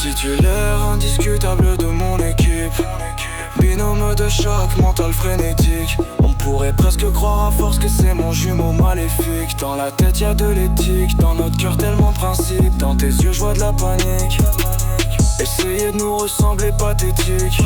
Titulaire indiscutable de mon équipe, binôme de choc, mental frénétique. On pourrait presque croire à force que c'est mon jumeau maléfique. Dans la tête y'a de l'éthique, dans notre cœur tellement de principes. Dans tes yeux je vois de la panique. Essayer de nous ressembler pathétique.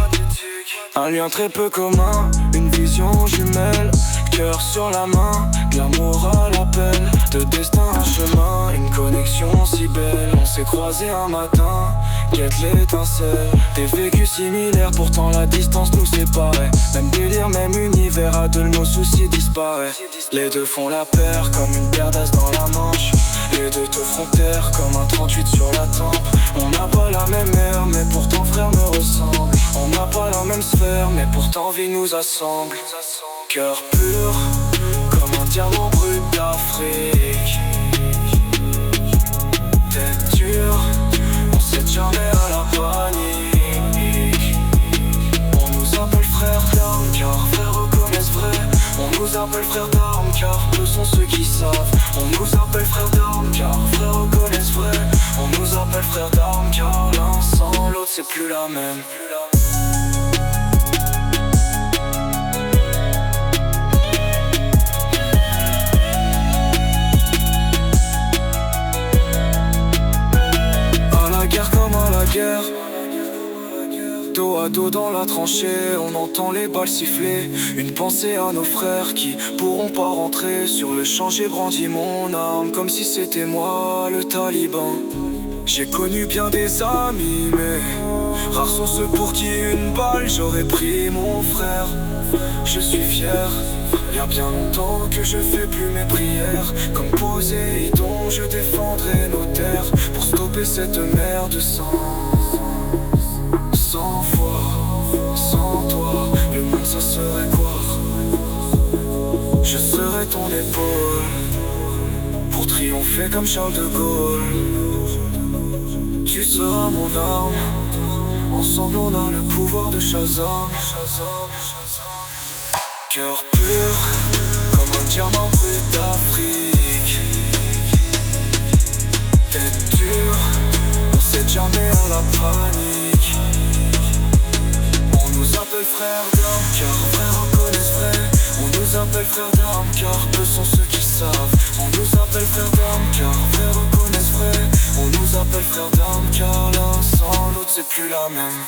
Un lien très peu commun, une vision jumelle. Cœur sur la main, de l'amour à l'appel. De destin un chemin, une connexion si belle. On s'est croisés un matin, guette l'étincelle. Des vécus similaires, pourtant la distance nous séparait. Même délire, même univers, à deux nos soucis disparaissent. Les deux font la paire, comme une paire d'as dans la manche. Les deux te font taire, comme un 38 sur la tempe. On n'a pas la même ère, mais pourtant frère me ressemble. On n'a pas la même sphère, mais pourtant vie nous assemble. Cœur pur, comme un diamant brut d'Afrique. Tête dure, on cède jamais à la panique. On nous appelle frères d'armes, car frères reconnaissent vrai. On nous appelle frères d'armes, car peu sont ceux qui savent. On nous appelle frères d'armes, car frères reconnaissent vrai. On nous appelle frères d'armes, car l'un sans l'autre c'est plus la même. Comme à la guerre, dos à dos dans la tranchée, on entend les balles siffler. Une pensée à nos frères qui pourront pas rentrer. Sur le champ j'ai brandi mon arme comme si c'était moi le taliban. J'ai connu bien des amis, mais rares sont ceux pour qui une balle j'aurais pris mon frère. Je suis fier, y'a bien longtemps que je fais plus mes prières. Comme Poséidon, je défendrai nos terres pour stopper cette mer de sang. 100 fois, sans toi, le monde ça serait quoi? Je serai ton épaule pour triompher comme Charles de Gaulle. Tu seras mon arme, ensemble on a le pouvoir de Shazam. Cœur pur, comme un diamant brut d'Afrique. Tête dure, on cède jamais à la panique. On nous appelle frères d'armes, car frères reconnaissent vrai. On nous appelle frères d'armes, car peu sont ceux qui savent. On nous appelle frères d'armes, car frères reconnaissent vrai. On nous appelle frères d'armes, car l'un sans l'autre c'est plus la même.